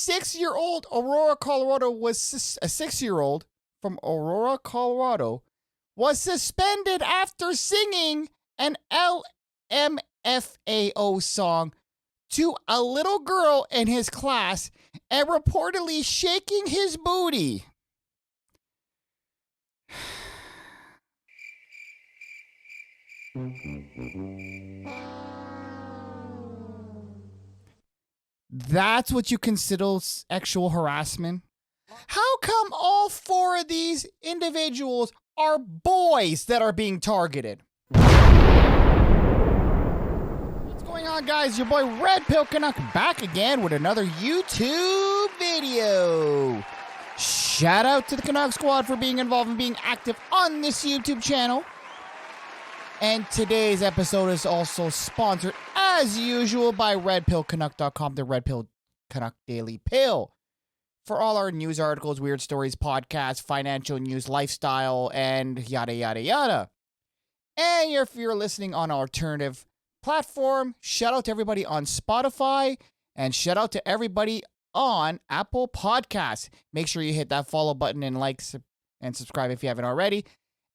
6-year-old Aurora, Colorado was a 6-year-old from Aurora, Colorado was suspended after singing an LMFAO song to a little girl in his class and reportedly shaking his booty. That's what you consider sexual harassment? How come all 4 of these individuals are boys that are being targeted? What's going on, guys? Your boy RedpillCanuck back again with another YouTube video. Shout out to the Canuck Squad for being involved and being active on this YouTube channel. And today's episode is also sponsored, as usual, by RedpillCanuck.com, the RedpillCanuck Daily Pill. For all our news articles, weird stories, podcasts, financial news, lifestyle, and yada, yada, yada. And if you're listening on an alternative platform, shout out to everybody on Spotify, and shout out to everybody on Apple Podcasts. Make sure you hit that follow button and like and subscribe if you haven't already.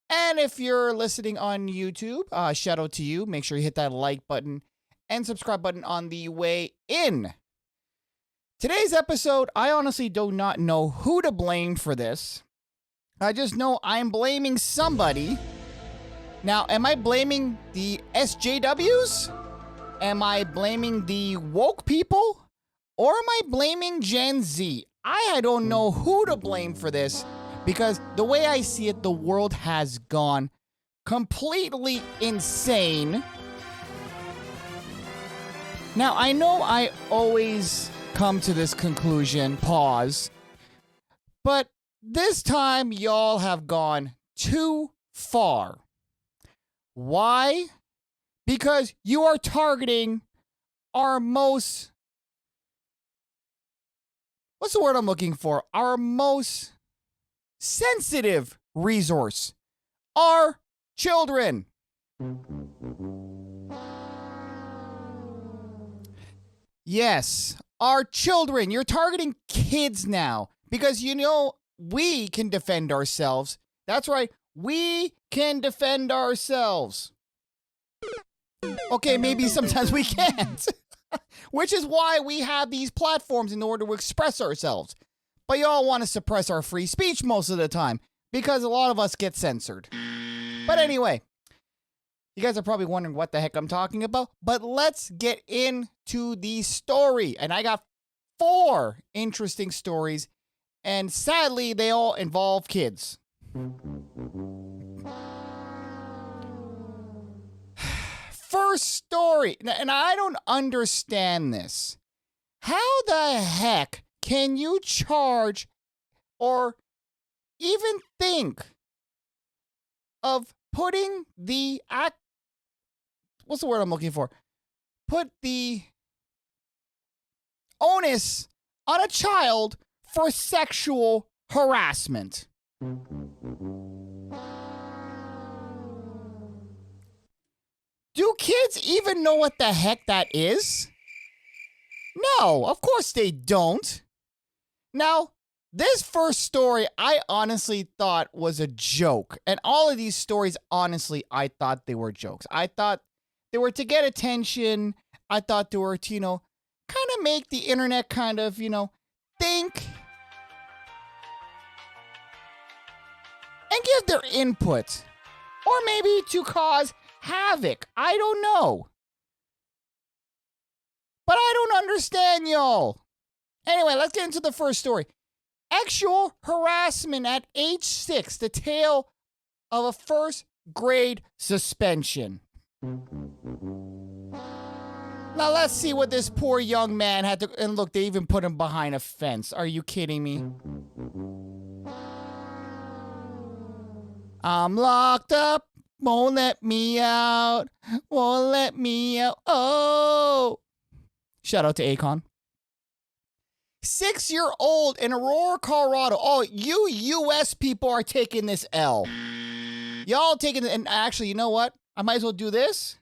And if you're listening on YouTube, shout out to you. Make sure you hit that like button and subscribe button on the way in. Today's episode, I honestly do not know who to blame for this. I just know I'm blaming somebody. Now, am I blaming the SJWs? Am I blaming the woke people? Or am I blaming Gen Z? I don't know who to blame for this. Because the way I see it, the world has gone completely insane. Now, I know I always come to this conclusion, pause, but this time y'all have gone too far. Why? Because you are targeting our most, what's the word I'm looking for? Our most sensitive resource, our children. Yes, our children. You're targeting kids now because you know we can defend ourselves. That's right, we can defend ourselves. Okay, maybe sometimes we can't, which is why we have these platforms in order to express ourselves. But y'all want to suppress our free speech most of the time because a lot of us get censored. But anyway, you guys are probably wondering what the heck I'm talking about. But let's get into the story. And I got 4 interesting stories. And sadly, they all involve kids. First story. And I don't understand this. How the heck can you charge or even think of putting the what's the word I'm looking for? Put the onus on a child for sexual harassment? Do kids even know what the heck that is? No, of course they don't. Now, this first story, I honestly thought was a joke. And all of these stories, honestly, I thought they were jokes. I thought they were to get attention. I thought they were to, kind of make the internet kind of, think. And give their input. Or maybe to cause havoc. I don't know. But I don't understand, y'all. Anyway, let's get into the first story. Sexual harassment at age 6, the tale of a first grade suspension. Now let's see what this poor young man had to, and look, they even put him behind a fence. Are you kidding me? I'm locked up, won't let me out, won't let me out, oh. Shout out to Akon. 6-year-old in Aurora, Colorado. Oh, you U.S. people are taking this L. Y'all taking it, and actually, you know what? I might as well do this.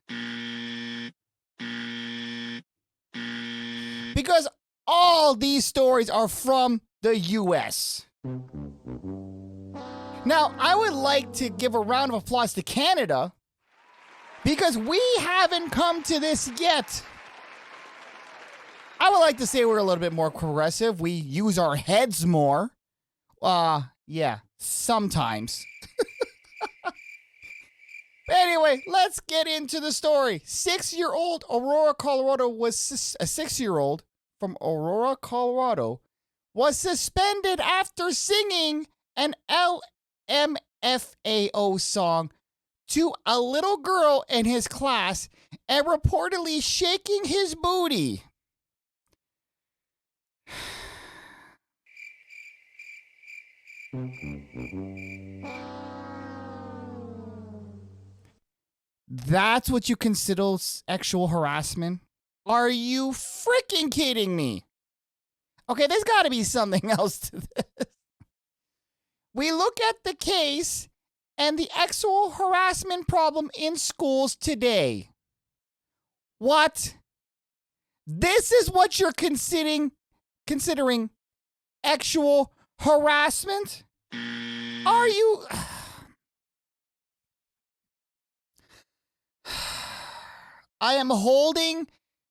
Because all these stories are from the US. Now, I would like to give a round of applause to Canada because we haven't come to this yet. I would like to say we're a little bit more progressive. We use our heads more. Yeah, sometimes. But anyway, let's get into the story. 6-year-old Aurora, Colorado was a 6-year-old from Aurora, Colorado was suspended after singing an LMFAO song to a little girl in his class and reportedly shaking his booty. That's what you consider sexual harassment? Are you freaking kidding me? Okay, there's got to be something else to this. We look at the case and the sexual harassment problem in schools today. What? This is what you're considering sexual harassment? Are you... I am holding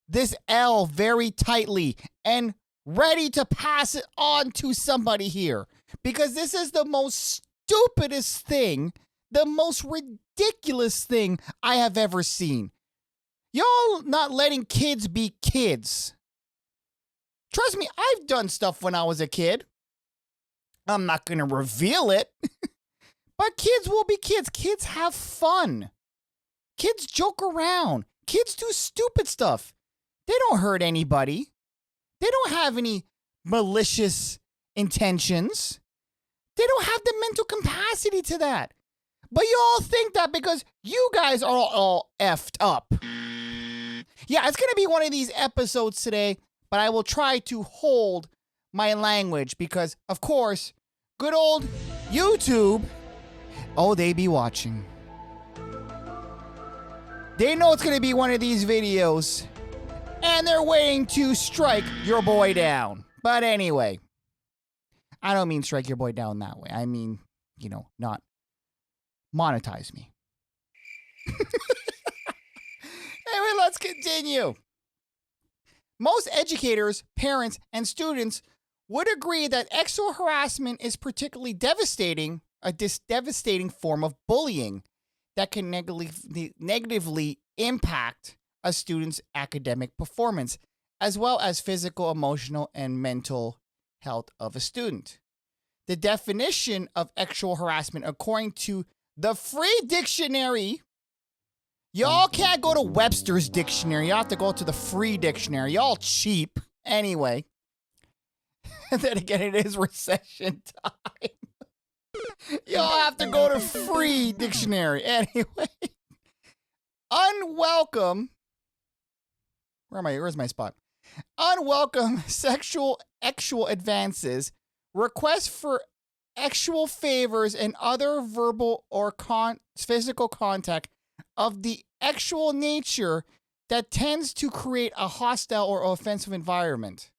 this L very tightly and ready to pass it on to somebody here because this is the most stupidest thing, the most ridiculous thing I have ever seen. Y'all not letting kids be kids. Trust me, I've done stuff when I was a kid. I'm not going to reveal it, but kids will be kids. Kids have fun. Kids joke around. Kids do stupid stuff. They don't hurt anybody. They don't have any malicious intentions. They don't have the mental capacity to that. But you all think that because you guys are all effed up. Yeah, it's going to be one of these episodes today, but I will try to hold my language because, of course, good old YouTube, oh, they be watching. They know it's going to be one of these videos, and they're waiting to strike your boy down. But anyway, I don't mean strike your boy down that way. I mean, not monetize me. Anyway, let's continue. Most educators, parents, and students would agree that sexual harassment is particularly devastating, a devastating form of bullying that can negatively impact a student's academic performance, as well as physical, emotional, and mental health of a student. The definition of sexual harassment, according to the Free Dictionary, y'all can't go to Webster's Dictionary. You have to go to the Free Dictionary. Y'all cheap. Anyway. Then again, it is recession time. Y'all have to go to Free Dictionary. Anyway. Unwelcome. Where's my spot? Unwelcome sexual advances, requests for sexual favors, and other verbal or physical contact of the sexual nature that tends to create a hostile or offensive environment.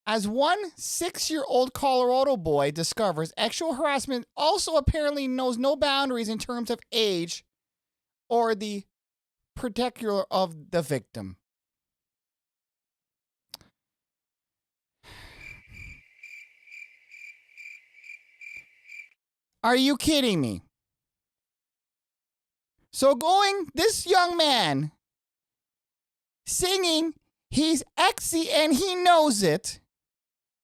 As one 6-year-old Colorado boy discovers, sexual harassment also apparently knows no boundaries in terms of age or the particular of the victim. Are you kidding me? So this young man singing, he's exy and he knows it,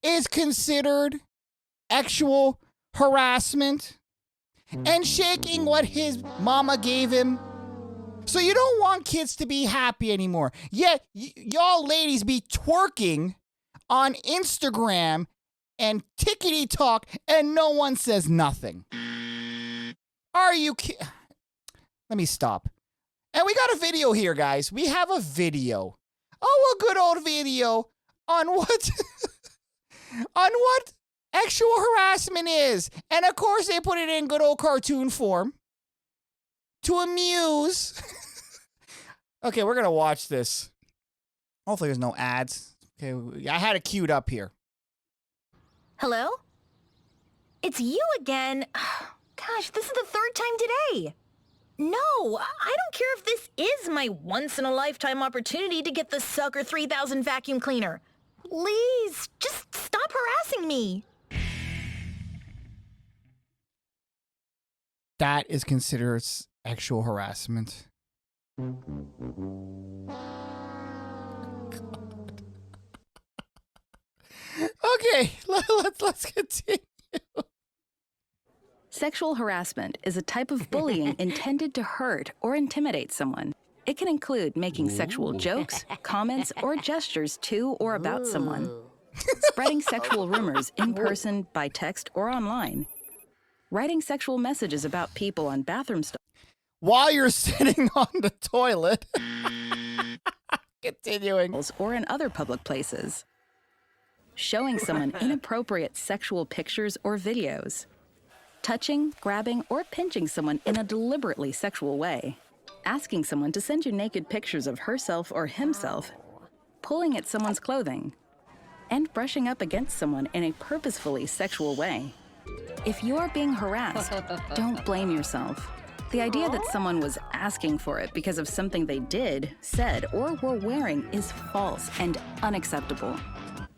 is considered sexual harassment and shaking what his mama gave him. So you don't want kids to be happy anymore. Yet y'all ladies be twerking on Instagram and tickety talk and no one says nothing. Are you kidding? Let me stop. And we got a video here, guys. We have a video. Oh, a good old video on what on what sexual harassment is. And of course they put it in good old cartoon form to amuse. Okay, we're going to watch this. Hopefully there's no ads. Okay, I had it queued up here. Hello? It's you again. Gosh, this is the third time today. No, I don't care if this is my once-in-a-lifetime opportunity to get the Sucker 3000 vacuum cleaner. Please, just stop harassing me. That is considered sexual harassment. Okay, let's continue. Sexual harassment is a type of bullying intended to hurt or intimidate someone. It can include making sexual jokes, comments, or gestures to or about someone, spreading sexual rumors in person, by text, or online, writing sexual messages about people on bathroom stalls While you're sitting on the toilet. Continuing. or in other public places, showing someone inappropriate sexual pictures or videos, touching, grabbing, or pinching someone in a deliberately sexual way, asking someone to send you naked pictures of herself or himself, pulling at someone's clothing, and brushing up against someone in a purposefully sexual way. If you are being harassed, don't blame yourself. The idea that someone was asking for it because of something they did, said, or were wearing is false and unacceptable.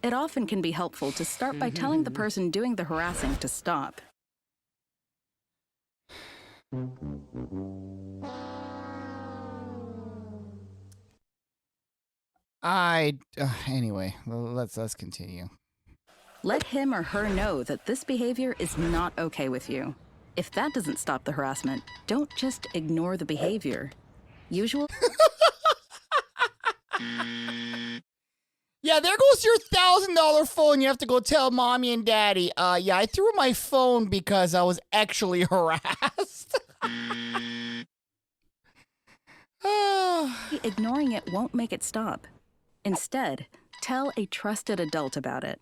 It often can be helpful to start by telling the person doing the harassing to stop. Anyway, let's continue. Let him or her know that this behavior is not okay with you. If that doesn't stop the harassment, don't just ignore the behavior. Yeah, there goes your $1,000 phone. You have to go tell mommy and daddy. Yeah, I threw my phone because I was actually harassed. Ignoring it won't make it stop. Instead, tell a trusted adult about it.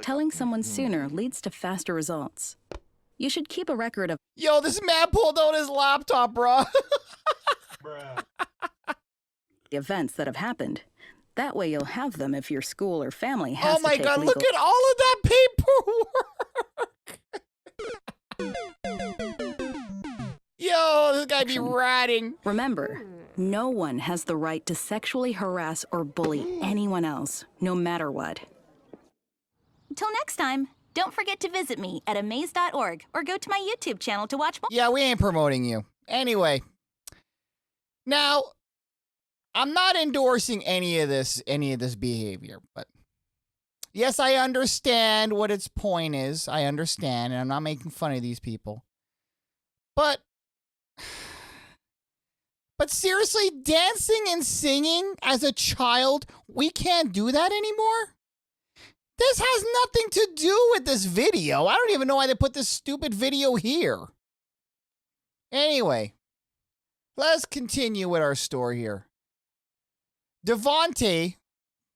Telling someone sooner leads to faster results. You should keep a record of Yo, this man pulled out his laptop, bro. the events that have happened. That way you'll have them if your school or family has Oh my to take God, legal... look at all of that paperwork. Yo, this guy be ratting. Remember, no one has the right to sexually harass or bully anyone else, no matter what. Until next time, don't forget to visit me at amaze.org or go to my YouTube channel to watch more. Yeah, we ain't promoting you. Anyway, now, I'm not endorsing any of this behavior, but yes, I understand what its point is. I understand, and I'm not making fun of these people. But seriously, dancing and singing as a child, we can't do that anymore? This has nothing to do with this video. I don't even know why they put this stupid video here. Anyway, let's continue with our story here. Devontae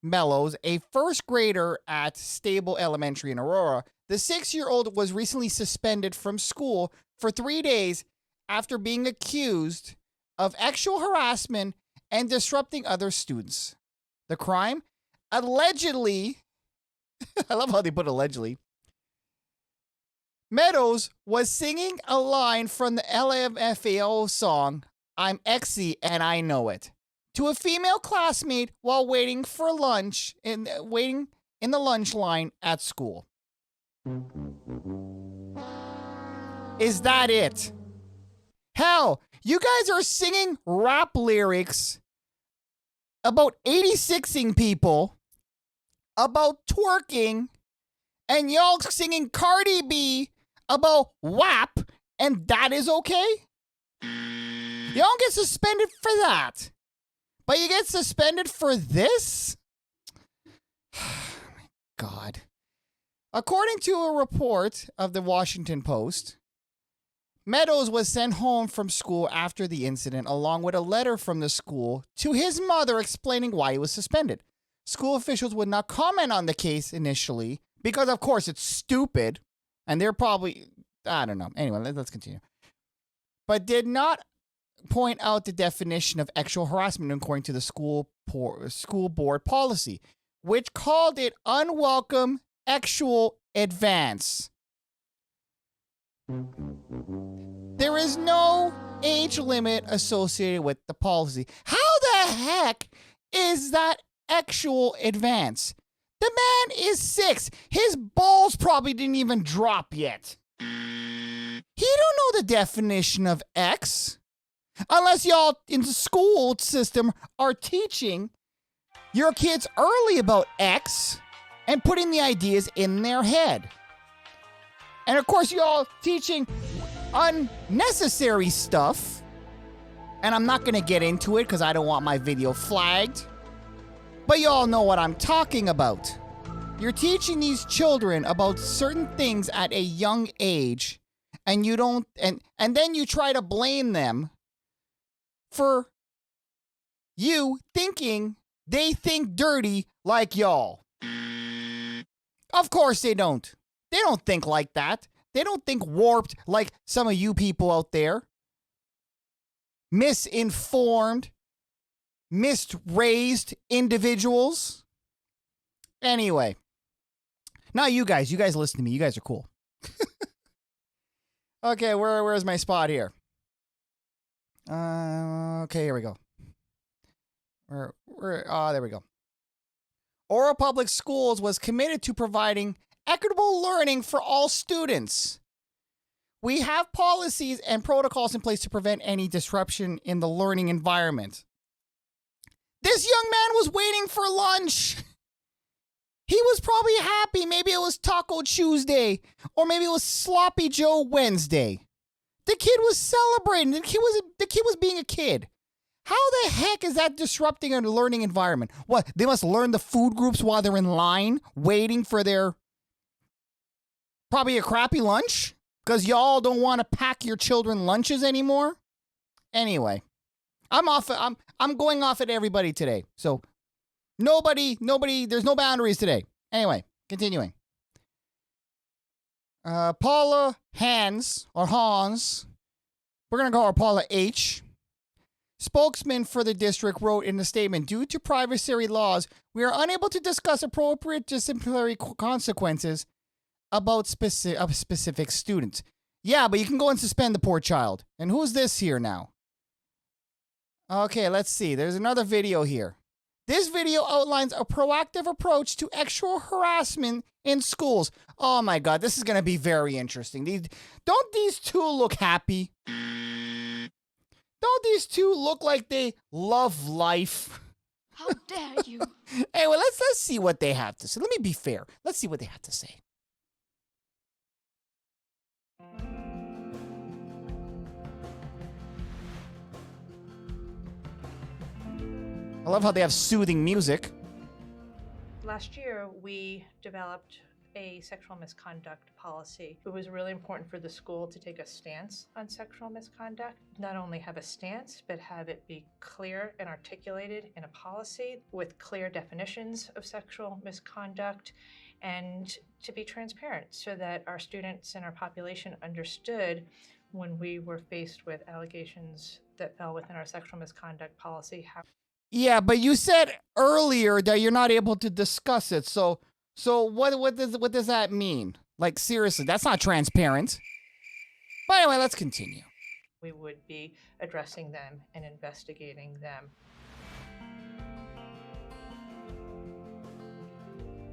Mellows, a first grader at Stable Elementary in Aurora, the 6-year-old was recently suspended from school for 3 days after being accused of sexual harassment and disrupting other students. The crime? Allegedly, I love how they put allegedly, Meadows was singing a line from the LMFAO song, I'm Exy and I Know It, to a female classmate while waiting for lunch, waiting in the lunch line at school. Is that it? Hell, you guys are singing rap lyrics about 86ing people, about twerking, and y'all singing Cardi B about WAP, and that is okay? You don't get suspended for that. But you get suspended for this? Oh my God. According to a report of the Washington Post, Meadows was sent home from school after the incident, along with a letter from the school to his mother explaining why he was suspended. School officials would not comment on the case initially because, of course, it's stupid, and they're probably, I don't know. Anyway, let's continue. But did not point out the definition of sexual harassment according to the school board policy, which called it unwelcome sexual advance. There is no age limit associated with the policy. How the heck is that sexual advance? The man is 6. His balls probably didn't even drop yet. He don't know the definition of X. Unless y'all in the school system are teaching your kids early about X and putting the ideas in their head. And of course, y'all teaching unnecessary stuff. And I'm not going to get into it because I don't want my video flagged. But y'all know what I'm talking about. You're teaching these children about certain things at a young age, and you don't, and then you try to blame them for you thinking they think dirty like y'all. Of course they don't. They don't think like that. They don't think warped like some of you people out there. Misinformed, misraised individuals. Anyway. Now you guys listen to me. You guys are cool. Okay, where's my spot here? Okay, here we go. There we go. Oro Public Schools was committed to providing equitable learning for all students. We have policies and protocols in place to prevent any disruption in the learning environment. This young man was waiting for lunch. He was probably happy. Maybe it was Taco Tuesday, or maybe it was Sloppy Joe Wednesday. The kid was celebrating. The kid was being a kid. How the heck is that disrupting a learning environment? What, they must learn the food groups while they're in line, waiting for their probably a crappy lunch? Because y'all don't want to pack your children lunches anymore? Anyway, I'm going off at everybody today. So nobody, there's no boundaries today. Anyway, continuing. Paula Hans, we're going to call her Paula H., spokesman for the district, wrote in a statement, due to privacy laws, we are unable to discuss appropriate disciplinary consequences about specific students. Yeah, but you can go and suspend the poor child. And who's this here now? Okay, let's see. There's another video here. This video outlines a proactive approach to sexual harassment in schools. Oh my God, this is going to be very interesting. Don't these two look happy? Don't these two look like they love life? How dare you? Anyway, let's see what they have to say. Let me be fair. Let's see what they have to say. I love how they have soothing music. Last year, we developed a sexual misconduct policy. It was really important for the school to take a stance on sexual misconduct, not only have a stance, but have it be clear and articulated in a policy with clear definitions of sexual misconduct, and to be transparent so that our students and our population understood when we were faced with allegations that fell within our sexual misconduct policy. Yeah, but you said earlier that you're not able to discuss it. So what does that mean? Like, seriously, that's not transparent. But anyway, let's continue. We would be addressing them and investigating them.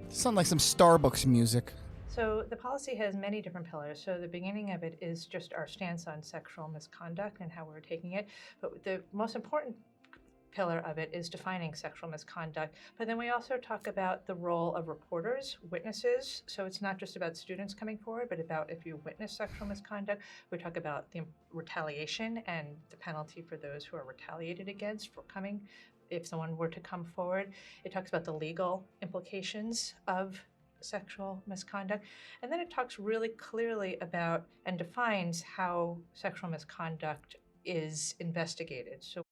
Sound like some Starbucks music. So the policy has many different pillars. So the beginning of it is just our stance on sexual misconduct and how we're taking it. But the most important pillar of it is defining sexual misconduct. But then we also talk about the role of reporters, witnesses. So it's not just about students coming forward, but about if you witness sexual misconduct. We talk about the retaliation and the penalty for those who are retaliated against for coming, if someone were to come forward. It talks about the legal implications of sexual misconduct. And then it talks really clearly about and defines how sexual misconduct is investigated. So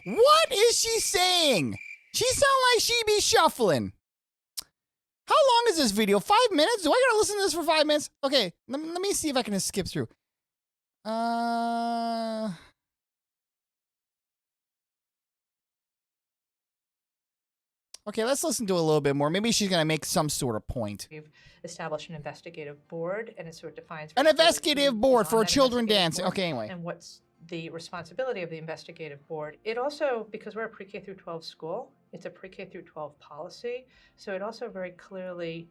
what is she saying? She sound like she be shuffling. How long is this video? 5 minutes? Do I gotta listen to this for 5 minutes? Okay, let me see if I can just skip through. Okay, let's listen to a little bit more. Maybe she's gonna make some sort of point. We've established an investigative board, and it sort of defines An investigative board for on that children investigative dancing. board Okay, anyway. And what's the responsibility of the investigative board? It also, because we're a pre-K through 12 school, it's a pre-K through 12 policy. So it also very clearly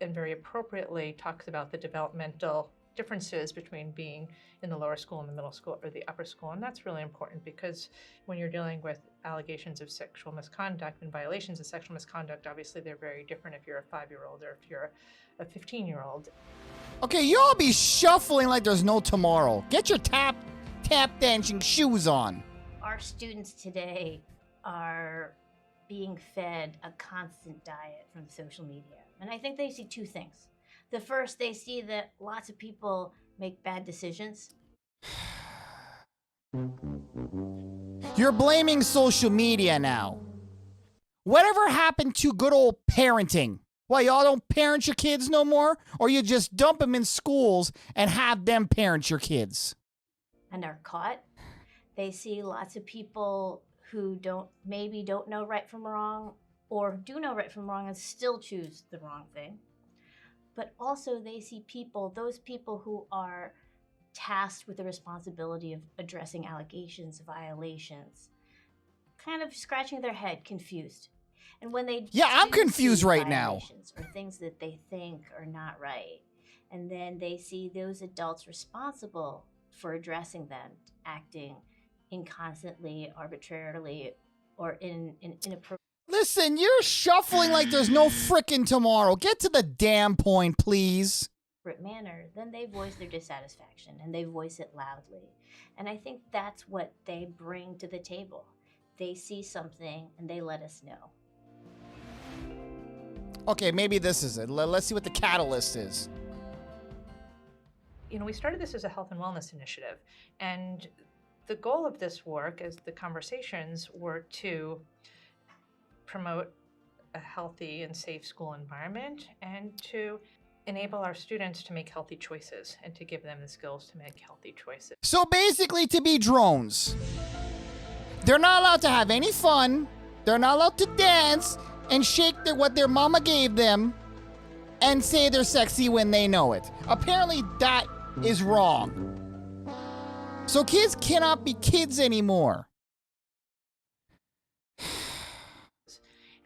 and very appropriately talks about the developmental differences between being in the lower school and the middle school or the upper school. And that's really important because when you're dealing with allegations of sexual misconduct and violations of sexual misconduct, obviously they're very different if you're a 5-year-old or if you're a 15-year-old. Okay, y'all be shuffling like there's no tomorrow. Get your tap dancing shoes on. Our students today are being fed a constant diet from social media. And I think they see two things. The first, they see that lots of people make bad decisions. You're blaming social media now. Whatever happened to good old parenting? Why, y'all don't parent your kids no more? Or you just dump them in schools and have them parent your kids? And are caught. They see lots of people who maybe don't know right from wrong, or do know right from wrong and still choose the wrong thing. But also they see those people who are tasked with the responsibility of addressing allegations, violations, kind of scratching their head, confused. And when they I'm confused right now. Or things that they think are not right, and then they see those adults responsible for addressing them, acting inconstantly, arbitrarily, or in inappropriate. Listen, you're shuffling like there's no frickin' tomorrow. Get to the damn point, please. Manner, then they voice their dissatisfaction and they voice it loudly. And I think that's what they bring to the table. They see something and they let us know. Okay, maybe this is it. Let's see what the catalyst is. You know, we started this as a health and wellness initiative, and the goal of this work, as the conversations, were to promote a healthy and safe school environment and to enable our students to make healthy choices and to give them the skills to make healthy choices. So basically, to be drones. They're not allowed to have any fun. They're not allowed to dance and shake what their mama gave them and say they're sexy when they know it. Apparently, that is wrong. So kids cannot be kids anymore.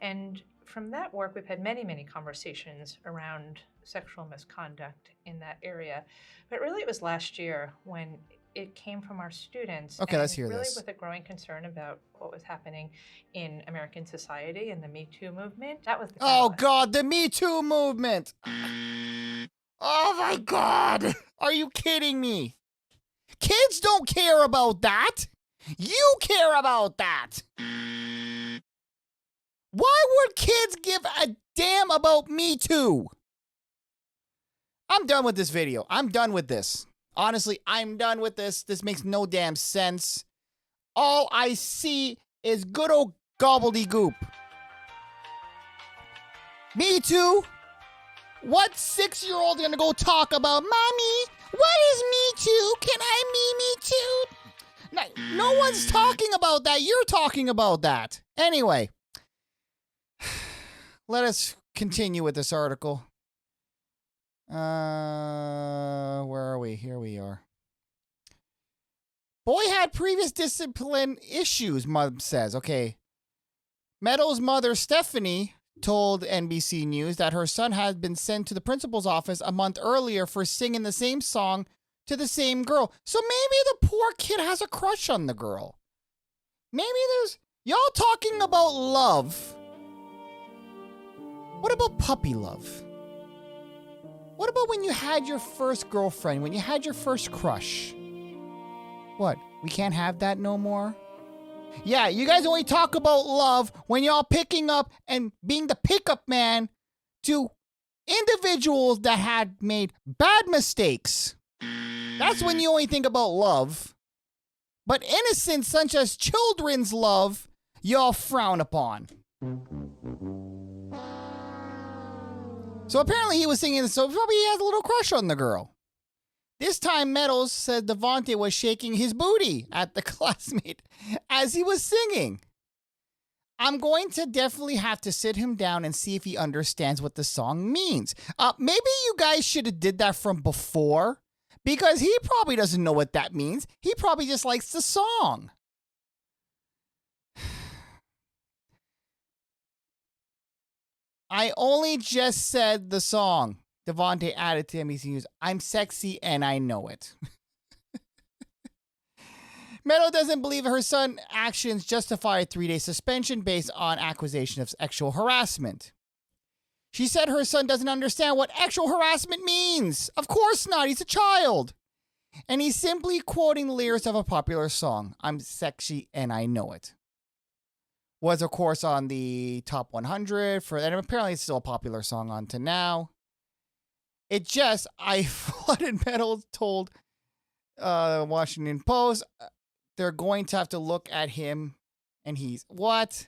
And from that work, we've had many, many conversations around sexual misconduct in that area. But really, it was last year when it came from our students. Okay, let's hear really this. With a growing concern about what was happening in American society and the Me Too movement. That was the Oh, catalyst. God, the Me Too movement. Oh, my God. Are you kidding me? Kids don't care about that. You care about that. Why would kids give a damn about Me Too? I'm done with this video. I'm done with this. Honestly, I'm done with this. This makes no damn sense. All I see is good old gobbledygook. Me Too? What 6-year-old gonna go talk about, Mommy, what is Me Too? Can I Me Too? No one's talking about that. You're talking about that. Anyway, let us continue with this article. Where are we? Here we are. Boy had previous discipline issues, Mom says. Okay. Meadows' mother, Stephanie, told NBC News that her son had been sent to the principal's office a month earlier for singing the same song to the same girl. So maybe the poor kid has a crush on the girl. Maybe there's... Y'all talking about love. What about puppy love? What about when you had your first girlfriend, when you had your first crush? What, we can't have that no more? Yeah, you guys only talk about love when y'all picking up and being the pickup man to individuals that had made bad mistakes. That's when you only think about love. But innocence, such as children's love, y'all frown upon. So apparently he was singing this, so probably he has a little crush on the girl. This time, Meadows said Devontae was shaking his booty at the classmate as he was singing. I'm going to definitely have to sit him down and see if he understands what the song means. Maybe you guys should have did that from before, because he probably doesn't know what that means. He probably just likes the song. I only just said the song. Devontae added to him. He used, I'm sexy and I know it. Meadow doesn't believe her son's actions justify a 3-day suspension based on accusation of sexual harassment. She said her son doesn't understand what sexual harassment means. Of course not. He's a child. And he's simply quoting the lyrics of a popular song. I'm sexy and I know it. Was, of course, on the top 100 and apparently it's still a popular song on to now. It just, I flooded Meadows told Washington Post, they're going to have to look at him and he's, what?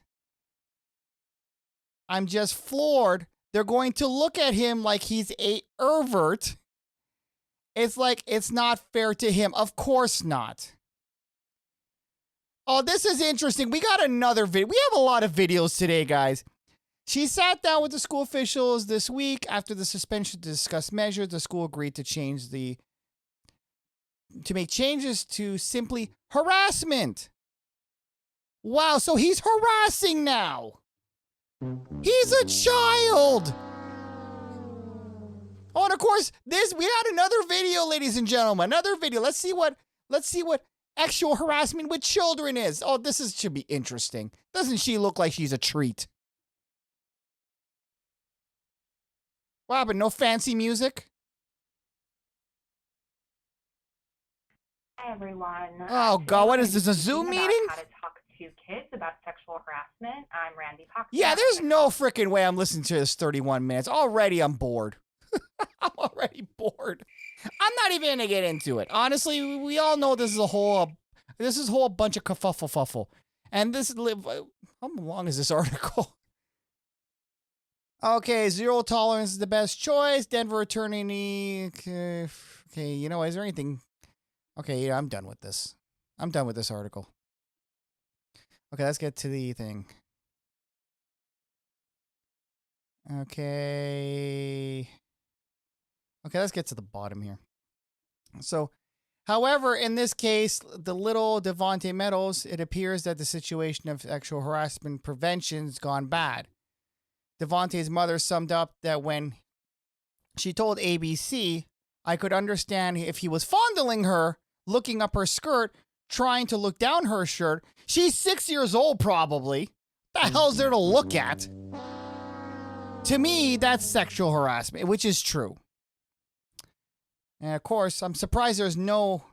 I'm just floored. They're going to look at him like he's a pervert. It's like, it's not fair to him. Of course not. Oh, this is interesting. We got another video. We have a lot of videos today, guys. She sat down with the school officials this week after the suspension to discuss measures. The school agreed to make changes to simply harassment. Wow, so he's harassing now. He's a child. Oh, and of course, we had another video, ladies and gentlemen. Another video. Let's see what sexual harassment with children is. Oh, should be interesting. Doesn't she look like she's a treat? Wow, but no fancy music? Hi, everyone. Oh, God, what is this, a Zoom meeting? How to talk to kids about sexual harassment. I'm Randy Fox. Yeah, there's no freaking way I'm listening to this 31 minutes. Already, I'm bored. I'm already bored. I'm not even going to get into it. Honestly, we all know this is a whole bunch of kerfuffle. And how long is this article? Okay, zero tolerance is the best choice. Denver attorney. Okay, you know, is there anything? Okay, yeah, I'm done with this. I'm done with this article. Okay, let's get to the thing. Okay, let's get to the bottom here. So, however, in this case, the little Devontae Meadows, it appears that the situation of sexual harassment prevention has gone bad. Devontae's mother summed up that when she told ABC, I could understand if he was fondling her, looking up her skirt, trying to look down her shirt. She's 6 years old, probably. What the hell's there to look at? To me, that's sexual harassment, which is true. And of course, I'm surprised there's no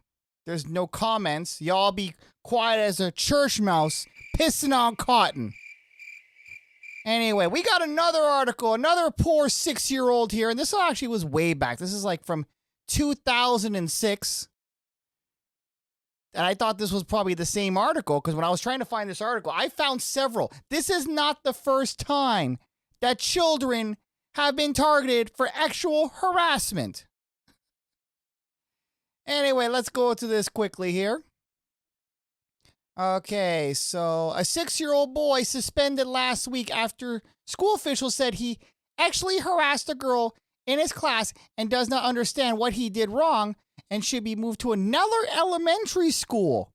comments. Y'all be quiet as a church mouse pissing on cotton. Anyway, we got another article, another poor 6-year-old here, and this actually was way back. This is like from 2006. And I thought this was probably the same article, because when I was trying to find this article, I found several. This is not the first time that children have been targeted for sexual harassment. Anyway, let's go to this quickly here. Okay, so a 6-year-old boy suspended last week after school officials said he actually harassed a girl in his class and does not understand what he did wrong and should be moved to another elementary school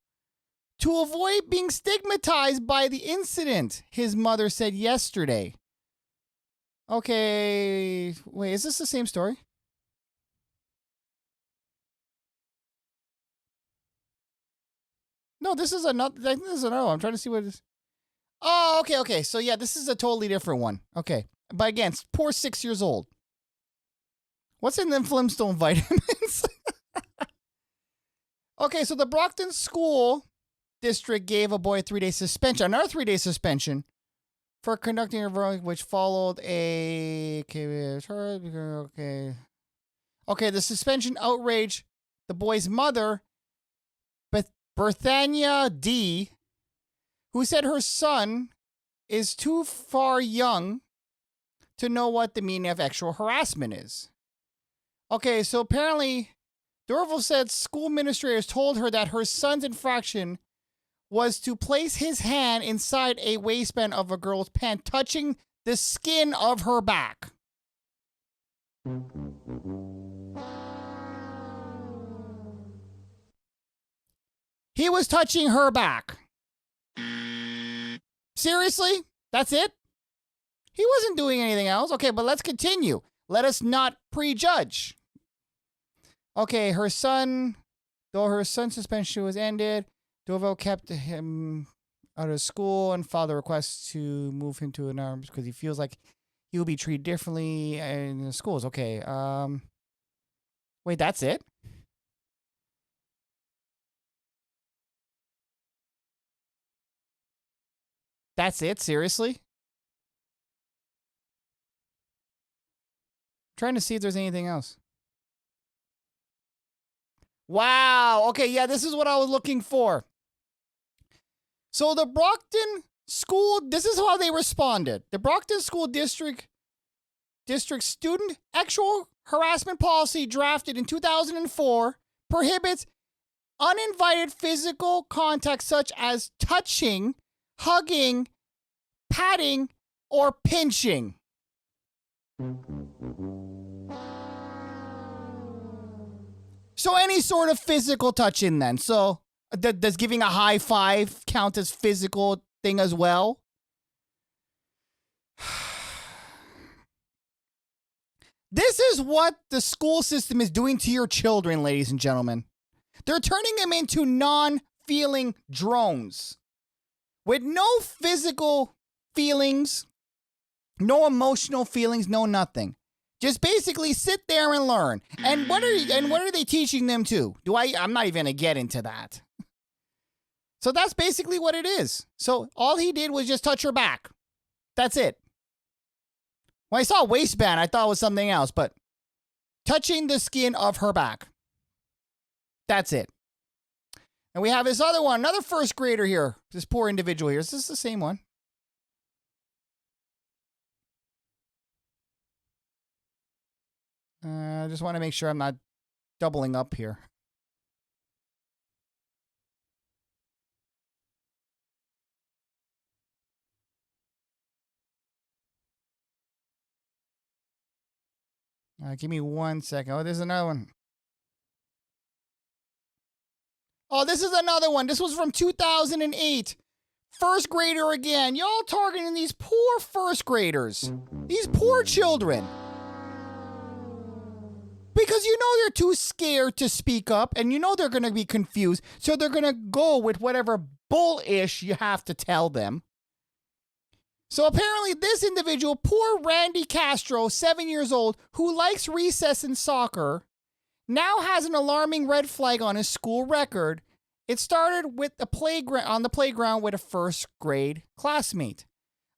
to avoid being stigmatized by the incident, his mother said yesterday. Okay, wait, is this the same story? No, this is another. I think this is another one. I'm trying to see what it is. Oh, okay. So yeah, this is a totally different one. Okay, but again, poor 6 years old. What's in them Flintstone vitamins? Okay, so the Brockton School District gave a boy a 3-day suspension, another 3-day suspension, for conducting a vote, which followed a Okay, the suspension outraged the boy's mother, Berthania D., who said her son is too far young to know what the meaning of sexual harassment is. Okay, so apparently, Dorval said school administrators told her that her son's infraction was to place his hand inside a waistband of a girl's pant, touching the skin of her back. He was touching her back. Seriously? That's it? He wasn't doing anything else. Okay, but let's continue. Let us not prejudge. Okay, though her son's suspension was ended, Dorval kept him out of school and filed a request to move him to an arms because he feels like he will be treated differently in the schools. Okay, wait, that's it? That's it? Seriously? Trying to see if there's anything else. Wow. Okay, yeah, this is what I was looking for. So the Brockton School, this is how they responded. The Brockton School District student sexual harassment policy drafted in 2004 prohibits uninvited physical contact such as touching, hugging, patting, or pinching. So any sort of physical touching then. So does giving a high five count as physical thing as well? This is what the school system is doing to your children, ladies and gentlemen. They're turning them into non-feeling drones with no physical feelings, no emotional feelings, no nothing. Just basically sit there and learn. And what are they teaching them to? I'm not even going to get into that. So that's basically what it is. So all he did was just touch her back. That's it. When I saw a waistband, I thought it was something else, but touching the skin of her back. That's it. And we have this other one, another first grader here. This poor individual here. Is this the same one? I just want to make sure I'm not doubling up here. Give me 1 second. Oh, there's another one. Oh, this is another one. This was from 2008. First grader again. Y'all targeting these poor first graders. These poor children. Because you know they're too scared to speak up, and you know they're going to be confused, so they're going to go with whatever bullish you have to tell them. So apparently this individual, poor Randy Castro, 7 years old, who likes recess and soccer, now has an alarming red flag on his school record. It started with on the playground with a first grade classmate.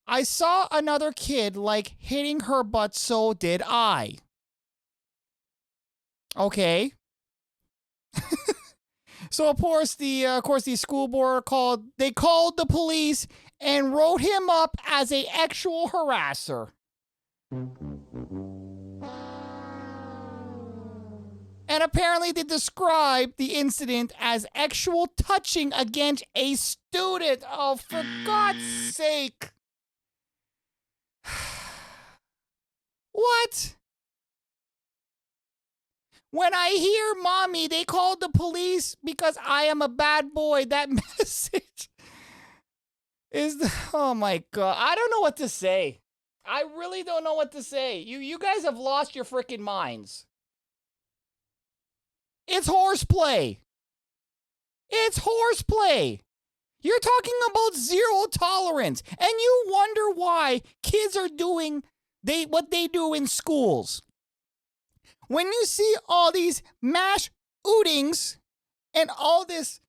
I saw another kid hitting her butt, so did I. Okay. So of course the school board called the police and wrote him up as a sexual harasser. And apparently they described the incident as sexual touching against a student. Oh, for God's sake. What? When I hear mommy, they called the police because I am a bad boy. That message is oh my God. I don't know what to say. I really don't know what to say. You guys have lost your freaking minds. It's horseplay. It's horseplay. You're talking about zero tolerance, and you wonder why kids are doing what they do in schools. When you see all these mass shootings and all this,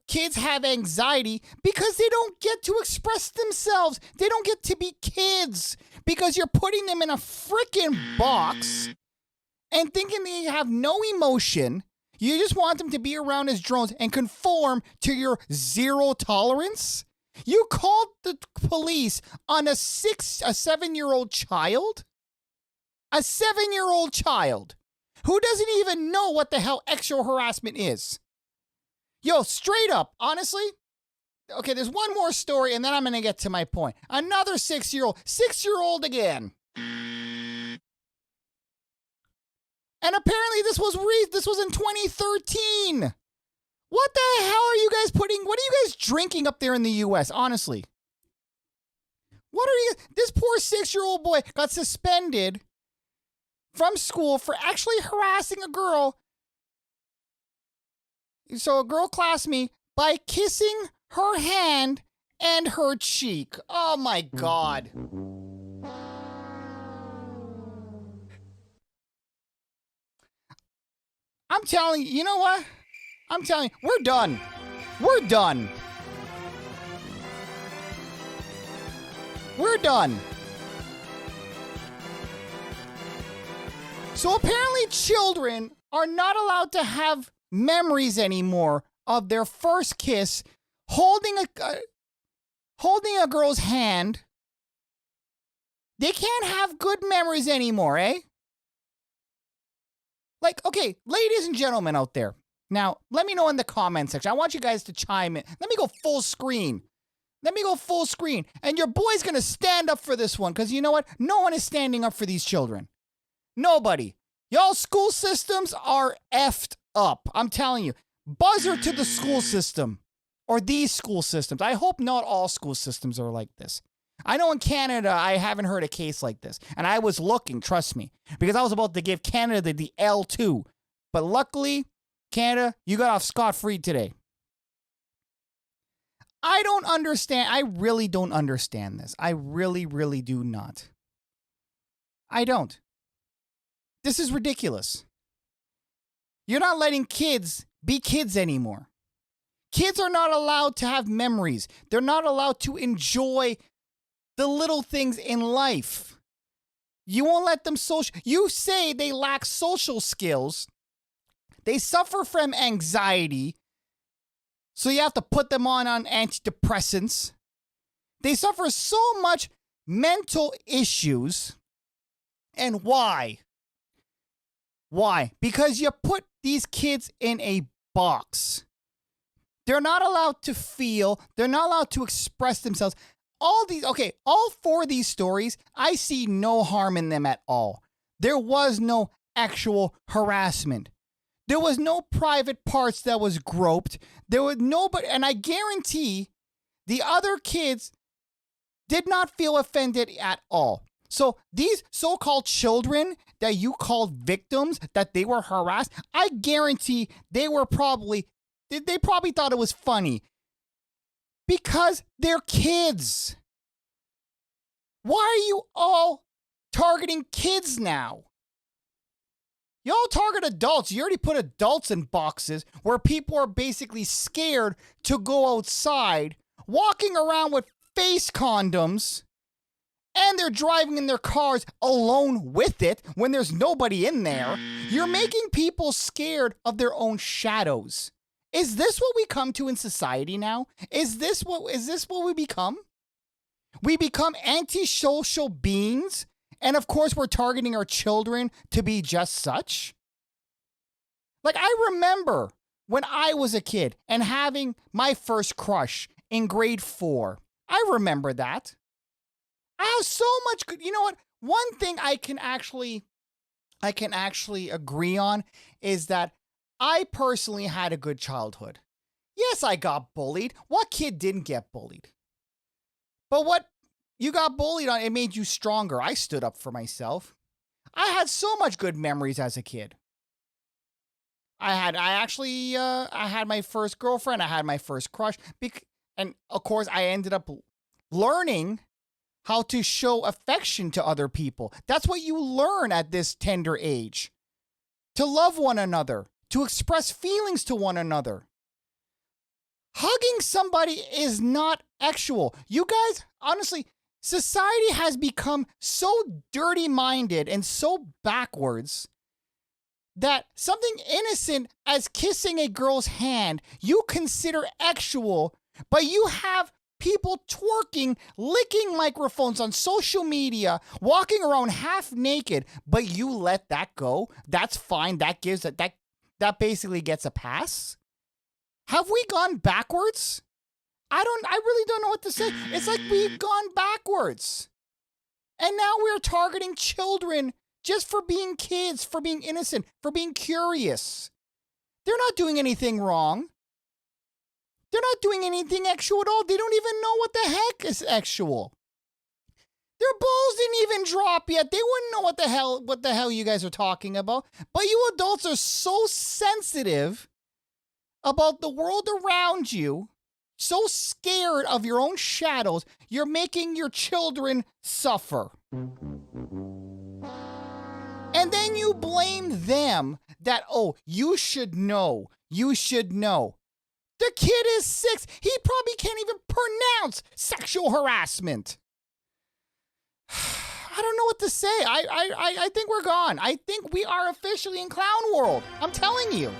kids have anxiety because they don't get to express themselves. They don't get to be kids because you're putting them in a freaking box and thinking they have no emotion. You just want them to be around as drones and conform to your zero tolerance. You called the police on a 7-year-old child? A 7-year-old child who doesn't even know what the hell sexual harassment is. Yo, straight up, honestly. Okay, there's one more story and then I'm going to get to my point. Another 6-year-old again. And apparently this was in 2013. What the hell are you guys what are you guys drinking up there in the US, honestly? This poor 6-year-old boy got suspended from school for actually harassing a girl. So a girl classmate by kissing her hand and her cheek. Oh my God. I'm telling you, you know what? I'm telling you, we're done. We're done. We're done. So apparently children are not allowed to have memories anymore of their first kiss, holding a girl's hand. They can't have good memories anymore, eh? Like, okay, ladies and gentlemen out there. Now, let me know in the comment section. I want you guys to chime in. Let me go full screen. And your boy's going to stand up for this one because you know what? No one is standing up for these children. Nobody. Y'all school systems are effed up. I'm telling you. Buzzer to the school system or these school systems. I hope not all school systems are like this. I know in Canada, I haven't heard a case like this. And I was looking, trust me, because I was about to give Canada the L2. But luckily, Canada, you got off scot-free today. I don't understand. I really don't understand this. I really, really do not. I don't. This is ridiculous. You're not letting kids be kids anymore. Kids are not allowed to have memories. They're not allowed to enjoy the little things in life. You won't let them You say they lack social skills. They suffer from anxiety. So you have to put them on antidepressants. They suffer so much mental issues. And why? Why? Because you put these kids in a box. They're not allowed to feel. They're not allowed to express themselves. All 4 of these stories, I see no harm in them at all. There was no actual harassment. There was no private parts that was groped. There was nobody, and I guarantee the other kids did not feel offended at all. So these so-called children that you called victims, that they were harassed, I guarantee they probably thought it was funny. Because they're kids. Why are you all targeting kids now? Y'all target adults. You already put adults in boxes where people are basically scared to go outside, walking around with face condoms, and they're driving in their cars alone with it when there's nobody in there. You're making people scared of their own shadows. Is this what we come to in society now? Is this what we become? We become antisocial beings, and of course we're targeting our children to be just such. Like, I remember when I was a kid and having my first crush in grade 4. I remember that. I have so much good. You know what? One thing I can actually agree on is that I personally had a good childhood. Yes, I got bullied. What kid didn't get bullied? But what you got bullied on, it made you stronger. I stood up for myself. I had so much good memories as a kid. I had my first girlfriend. I had my first crush. And of course, I ended up learning how to show affection to other people. That's what you learn at this tender age. To love one another. To express feelings to one another. Hugging somebody is not sexual. You guys, honestly, society has become so dirty-minded and so backwards that something innocent as kissing a girl's hand you consider sexual, but you have people twerking, licking microphones on social media, walking around half naked, but you let that go? That's fine. That gives that basically gets a pass? Have we gone backwards? I really don't know what to say. It's like we've gone backwards. And now we're targeting children just for being kids, for being innocent, for being curious. They're not doing anything wrong. They're not doing anything sexual at all. They don't even know what the heck is sexual. Their balls didn't even drop yet. They wouldn't know what the hell you guys are talking about. But you adults are so sensitive about the world around you, so scared of your own shadows, you're making your children suffer. And then you blame them that, oh, you should know. You should know. The kid is 6. He probably can't even pronounce sexual harassment. I don't know what to say. I think we're gone. I think we are officially in clown world. I'm telling you.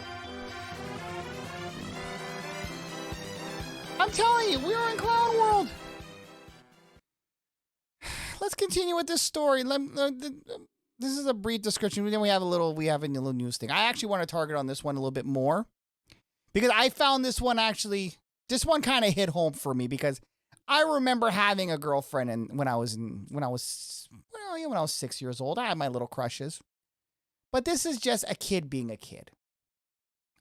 We are in clown world. Let's continue with this story. This is a brief description. Then we have a little news thing. I actually want to target on this one a little bit more because I found this one kind of hit home for me because I remember having a girlfriend, and when I was 6 years old, I had my little crushes. But this is just a kid being a kid.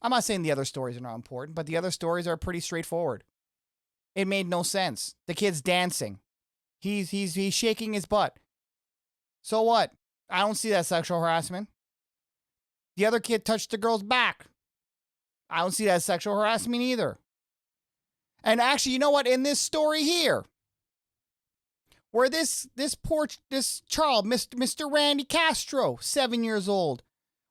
I'm not saying the other stories are not important, but the other stories are pretty straightforward. It made no sense. The kid's dancing. He's shaking his butt. So what? I don't see that sexual harassment. The other kid touched the girl's back. I don't see that sexual harassment either. And actually, you know what? In this story here, where this child, Mr. Randy Castro, 7 years old,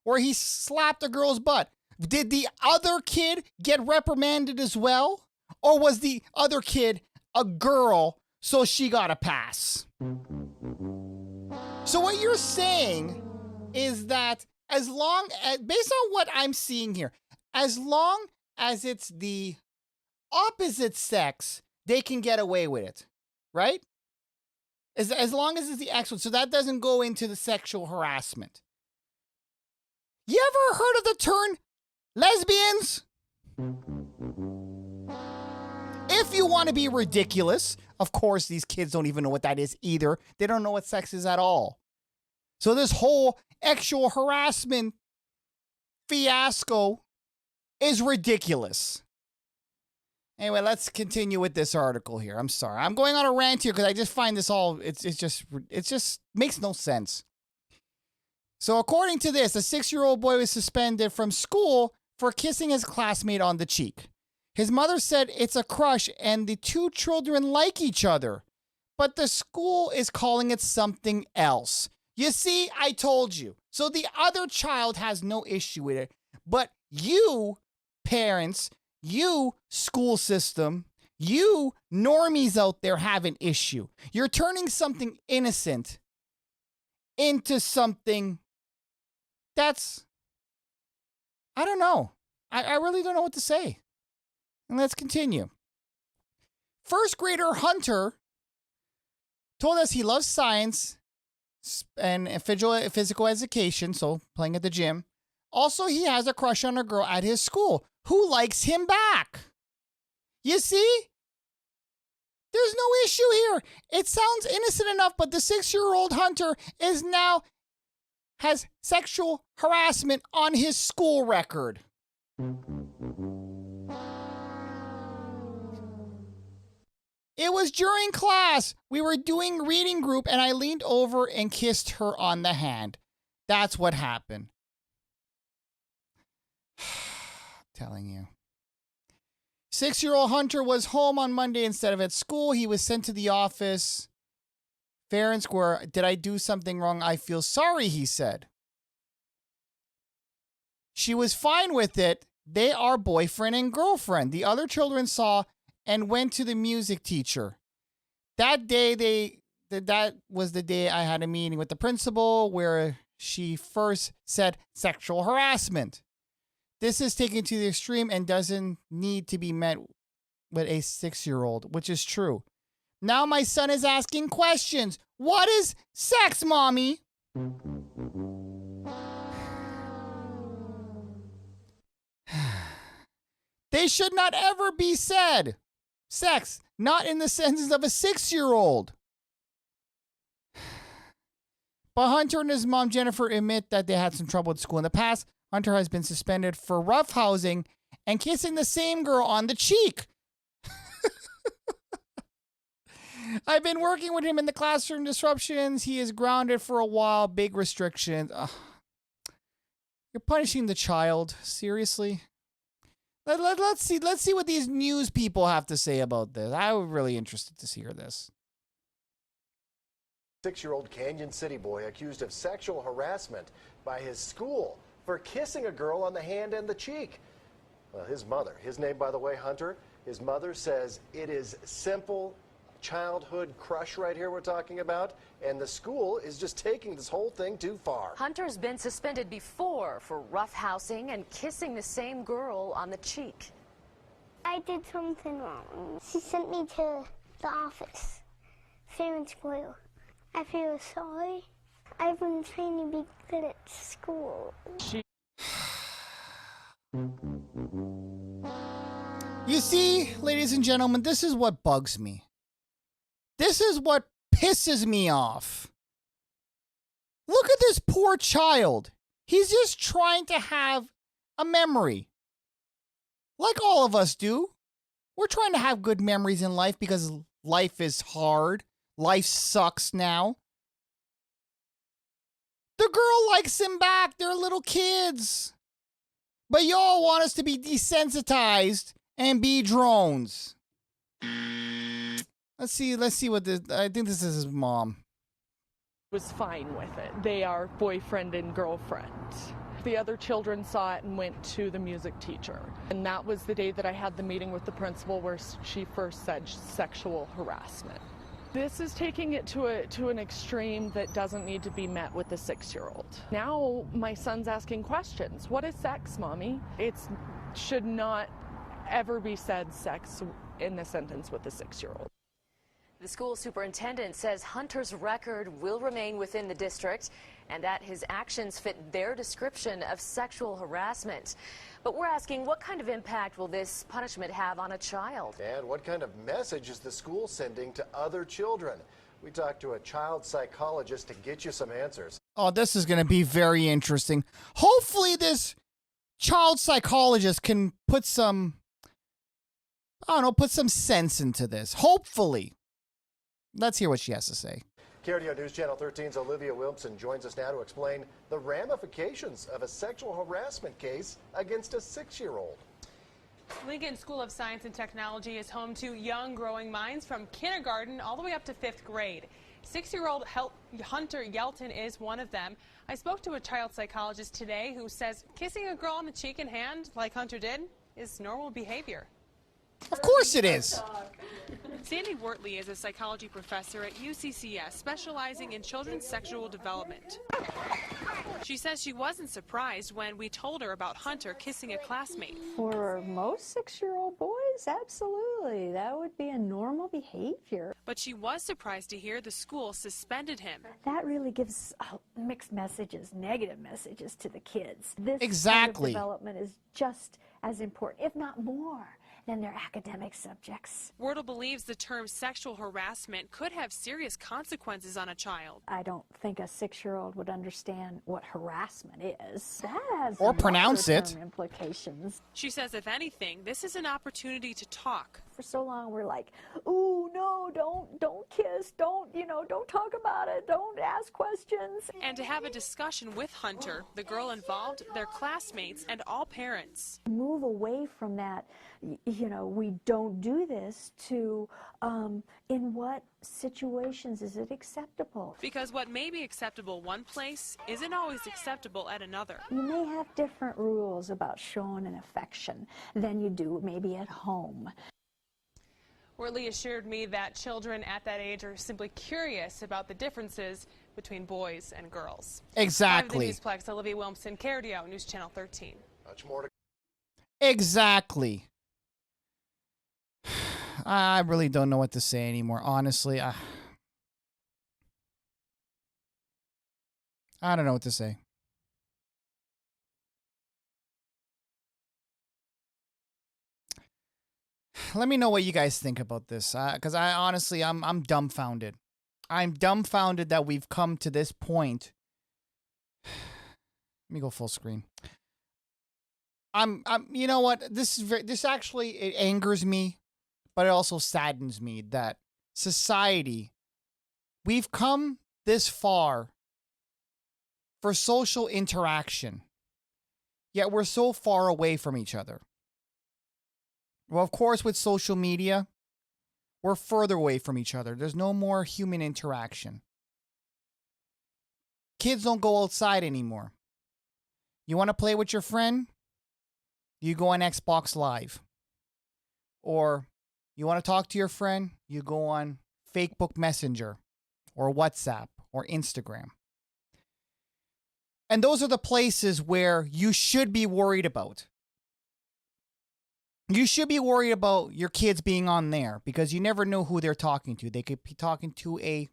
where he slapped a girl's butt, did the other kid get reprimanded as well? Or was the other kid a girl, so she got a pass? So what you're saying is that based on what I'm seeing here, as long as it's the opposite sex, they can get away with it, right? As long as it's the actual, so that doesn't go into the sexual harassment. You ever heard of the term lesbians? If you want to be ridiculous, of course, these kids don't even know what that is either. They don't know what sex is at all. So this whole sexual harassment fiasco is ridiculous. Anyway, let's continue with this article here. I'm sorry. I'm going on a rant here because I just find this all, it just makes no sense. So according to this, a 6-year-old boy was suspended from school for kissing his classmate on the cheek. His mother said it's a crush and the two children like each other, but the school is calling it something else. You see, I told you. So the other child has no issue with it, but you, parents, you, school system, you normies out there have an issue. You're turning something innocent into something that's, I don't know. I really don't know what to say. And let's continue. First grader Hunter told us he loves science and physical education, so playing at the gym. Also, he has a crush on a girl at his school who likes him back. You see? There's no issue here. It sounds innocent enough, but the 6-year-old Hunter has sexual harassment on his school record. It was during class. We were doing reading group and I leaned over and kissed her on the hand. That's what happened. Telling you. 6-year-old Hunter was home on Monday instead of at school. He was sent to the office. Fair and square. Did I do something wrong? I feel sorry, he said. She was fine with it. They are boyfriend and girlfriend. The other children saw and went to the music teacher. That day, that was the day I had a meeting with the principal where she first said sexual harassment. This is taken to the extreme and doesn't need to be met with a 6-year-old, which is true. Now my son is asking questions. What is sex, mommy? They should not ever be said. Sex, not in the sentence of a 6-year-old. But Hunter and his mom, Jennifer, admit that they had some trouble at school in the past. Hunter has been suspended for roughhousing and kissing the same girl on the cheek. I've been working with him in the classroom disruptions. He is grounded for a while. Big restrictions. Ugh. You're punishing the child. Seriously? Let's see what these news people have to say about this. I'm really interested to hear this. 6-year-old Canyon City boy accused of sexual harassment by his school for kissing a girl on the hand and the cheek. Well, his mother, his name, by the way, Hunter, his mother says it is simple childhood crush right here we're talking about, and the school is just taking this whole thing too far. Hunter's been suspended before for roughhousing and kissing the same girl on the cheek. I did something wrong. She sent me to the office, fair and square. I feel sorry. I've been trying to be good at school. You see, ladies and gentlemen, this is what bugs me. This is what pisses me off. Look at this poor child. He's just trying to have a memory. Like all of us do. We're trying to have good memories in life because life is hard. Life sucks now. The girl likes him back. They're little kids. But y'all want us to be desensitized and be drones. Let's see what this, I think this is his mom. Was fine with it. They are boyfriend and girlfriend. The other children saw it and went to the music teacher. And that was the day that I had the meeting with the principal where she first said sexual harassment. This is taking it to an extreme that doesn't need to be met with a 6-year-old. Now my son's asking questions. What is sex, mommy? It should not ever be said sex in the sentence with a 6-year-old. The school superintendent says Hunter's record will remain within the district and that his actions fit their description of sexual harassment. But we're asking, what kind of impact will this punishment have on a child? And what kind of message is the school sending to other children? We talked to a child psychologist to get you some answers. Oh, this is going to be very interesting. Hopefully this child psychologist can put some, put some sense into this. Hopefully. Let's hear what she has to say. KRDO News Channel 13's Olivia Wilmson joins us now to explain the ramifications of a sexual harassment case against a 6-year-old. Lincoln School of Science and Technology is home to young, growing minds from kindergarten all the way up to 5th grade. 6-year-old Hunter Yelton is one of them. I spoke to a child psychologist today who says kissing a girl on the cheek and hand, like Hunter did, is normal behavior. Of course it is. Sandy Wortley is a psychology professor at UCCS, specializing in children's sexual development. She says she wasn't surprised when we told her about Hunter kissing a classmate. For most 6-year-old boys, absolutely. That would be a normal behavior. But she was surprised to hear the school suspended him. That really gives mixed messages, negative messages to the kids. This exactly. kind of development is just as important, if not more, than their academic subjects. Wordle believes the term sexual harassment could have serious consequences on a child. I don't think a 6-year-old would understand what harassment is. That has or pronounce it. Implications. She says, if anything, this is an opportunity to talk. For so long, we're like, "Ooh, no, don't kiss, don't talk about it, don't ask questions." And to have a discussion with Hunter, the girl involved, their classmates, and all parents. Move away from that, we don't do this, to in what situations is it acceptable? Because what may be acceptable one place isn't always acceptable at another. You may have different rules about showing an affection than you do maybe at home. Wortley assured me that children at that age are simply curious about the differences between boys and girls. Exactly. Live at the Newsplex, Olivia Wilmson, KRDO News Channel 13. Much more to... Exactly. I really don't know what to say anymore. Honestly, I don't know what to say. Let me know what you guys think about this, because I honestly, I'm dumbfounded. I'm dumbfounded that we've come to this point. Let me go full screen. You know what? This actually, it angers me, but it also saddens me that society, we've come this far for social interaction, yet we're so far away from each other. Well, of course, with social media, we're further away from each other. There's no more human interaction. Kids don't go outside anymore. You want to play with your friend? You go on Xbox Live. Or you want to talk to your friend? You go on Facebook Messenger or WhatsApp or Instagram. And those are the places where you should be worried about. You should be worried about your kids being on there because you never know who they're talking to. They could be talking to a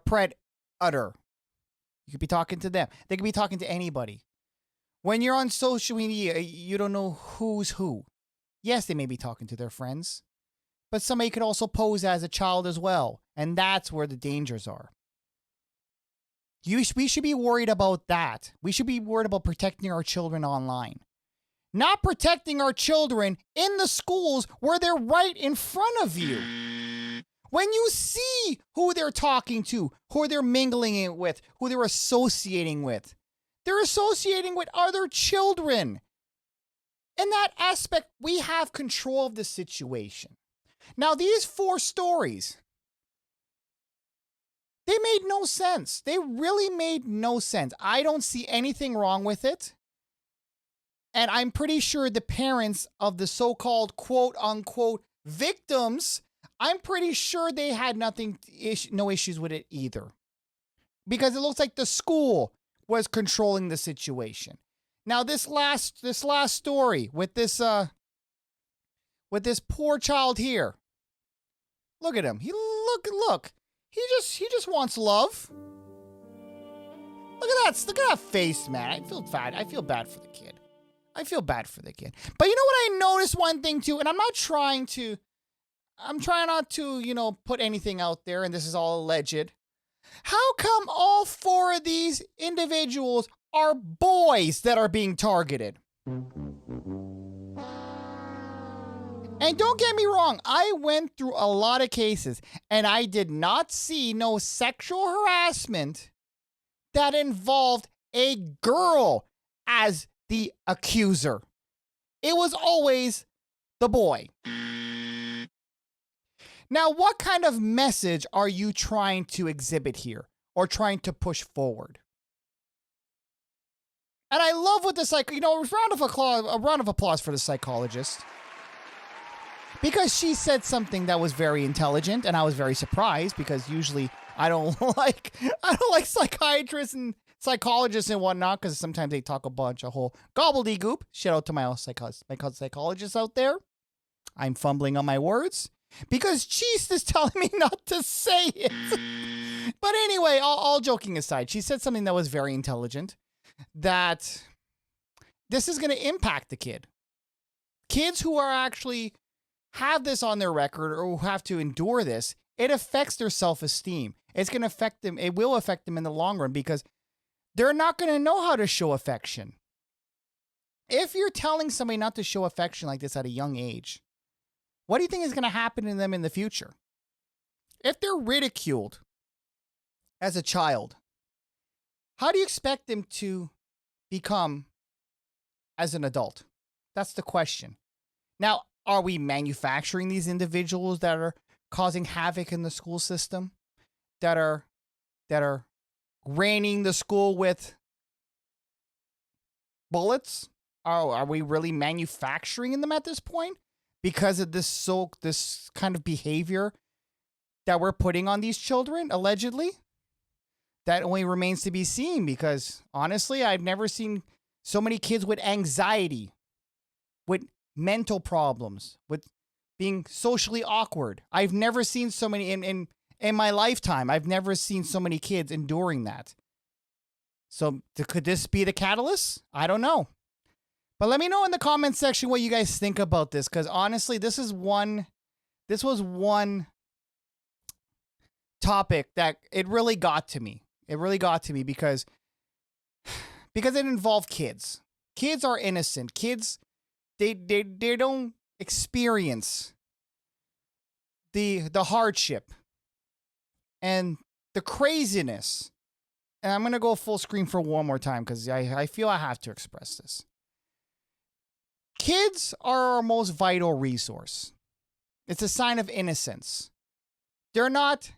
predator. You could be talking to them. They could be talking to anybody. When you're on social media, you don't know who's who. Yes, they may be talking to their friends, but somebody could also pose as a child as well. And that's where the dangers are. We should be worried about that. We should be worried about protecting our children online. Not protecting our children in the schools where they're right in front of you. When you see who they're talking to, who they're mingling it with, who they're associating with, they're associating with other children. In that aspect, we have control of the situation. Now, these 4 stories, they made no sense. They really made no sense. I don't see anything wrong with it. And I'm pretty sure the parents of the so-called quote-unquote victims, I'm pretty sure they had no issues with it either. Because it looks like the school was controlling the situation. Now, this last story with this poor child here. Look at him. Look. He just wants love. Look at that face, man. I feel bad. I feel bad for the kid. But you know what? I noticed one thing too, and I'm trying not to, put anything out there, and this is all alleged. How come all 4 of these individuals are boys that are being targeted? And don't get me wrong, I went through a lot of cases, and I did not see no sexual harassment that involved a girl as the accuser. It was always the boy. Now, what kind of message are you trying to exhibit here or trying to push forward? And I love what a round of applause for the psychologist. Because she said something that was very intelligent, and I was very surprised because usually I don't like psychiatrists and psychologists and whatnot, because sometimes they talk a whole gobbledygook. Shout out to my psychologists out there. I'm fumbling on my words because she's just telling me not to say it. But anyway, all joking aside, she said something that was very intelligent, that this is going to impact the kid. Kids who are actually have this on their record or who have to endure this, it affects their self-esteem. It's going to affect them. It will affect them in the long run because they're not going to know how to show affection. If you're telling somebody not to show affection like this at a young age, what do you think is going to happen to them in the future? If they're ridiculed as a child, how do you expect them to become as an adult? That's the question. Now, are we manufacturing these individuals that are causing havoc in the school system? That are raining the school with bullets? Are we really manufacturing them at this point because of this kind of behavior that we're putting on these children, allegedly? That only remains to be seen, because honestly, I've never seen so many kids with anxiety, with mental problems, being socially awkward. I've never seen so many in my lifetime. I've never seen so many kids enduring that. So could this be the catalyst? I don't know. But let me know in the comment section what you guys think about this, because honestly, this was one topic that it really got to me. It really got to me because it involved kids. Kids are innocent. Kids, they don't experience the hardship and the craziness. And I'm going to go full screen for one more time because I feel I have to express this. Kids are our most vital resource. It's a sign of innocence. They're not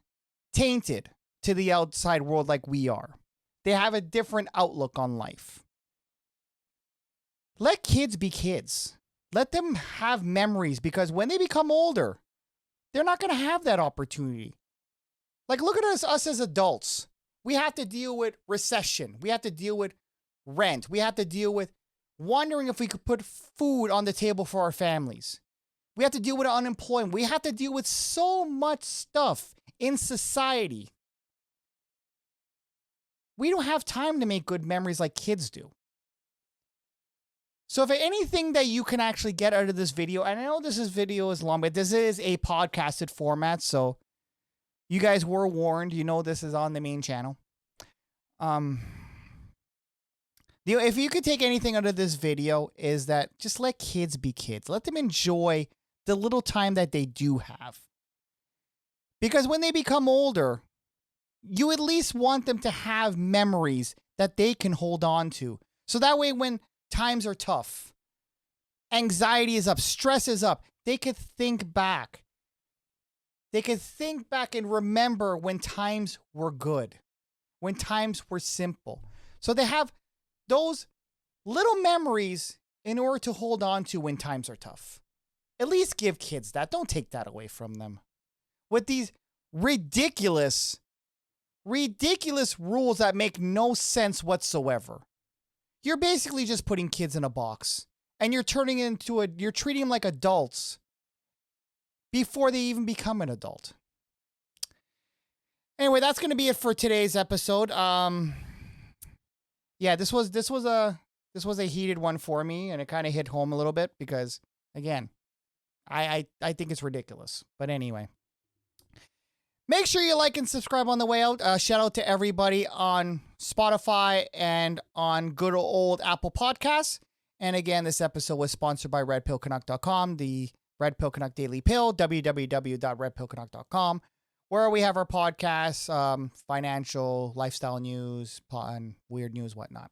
tainted to the outside world like we are. They have a different outlook on life. Let kids be kids. Let them have memories, because when they become older, they're not going to have that opportunity. Like, look at us as adults. We have to deal with recession. We have to deal with rent. We have to deal with wondering if we could put food on the table for our families. We have to deal with unemployment. We have to deal with so much stuff in society. We don't have time to make good memories like kids do. So if anything that you can actually get out of this video, and I know this video is long, but this is a podcasted format, so you guys were warned. You know this is on the main channel. If you could take anything out of this video, is that just let kids be kids. Let them enjoy the little time that they do have. Because when they become older, you at least want them to have memories that they can hold on to. So that way when times are tough, anxiety is up, stress is up, they could think back. They could think back and remember when times were good, when times were simple. So they have those little memories in order to hold on to when times are tough. At least give kids that. Don't take that away from them. With these ridiculous rules that make no sense whatsoever. You're basically just putting kids in a box, and you're treating them like adults before they even become an adult. Anyway, that's going to be it for today's episode. Yeah, this was a heated one for me, and it kind of hit home a little bit because, again, I think it's ridiculous. But anyway, make sure you like and subscribe on the way out. Shout out to everybody on Spotify and on good old Apple Podcasts. And again, this episode was sponsored by RedpillCanuck.com, the RedpillCanuck Daily Pill, www.redpillcanuck.com, where we have our podcasts, financial, lifestyle news, and weird news, whatnot.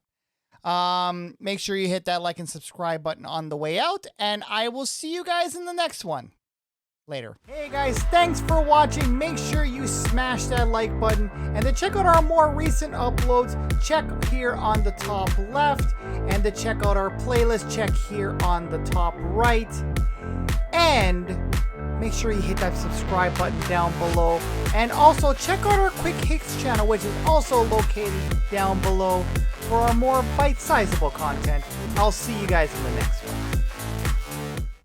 Make sure you hit that like and subscribe button on the way out, and I will see you guys in the next one. Later. Hey guys, thanks for watching. Make sure you smash that like button, and to check out our more recent uploads, check here on the top left, and to check out our playlist, check here on the top right, and make sure you hit that subscribe button down below, and also check out our Quick Hits channel, which is also located down below for our more bite-sizable content. I'll see you guys in the next one.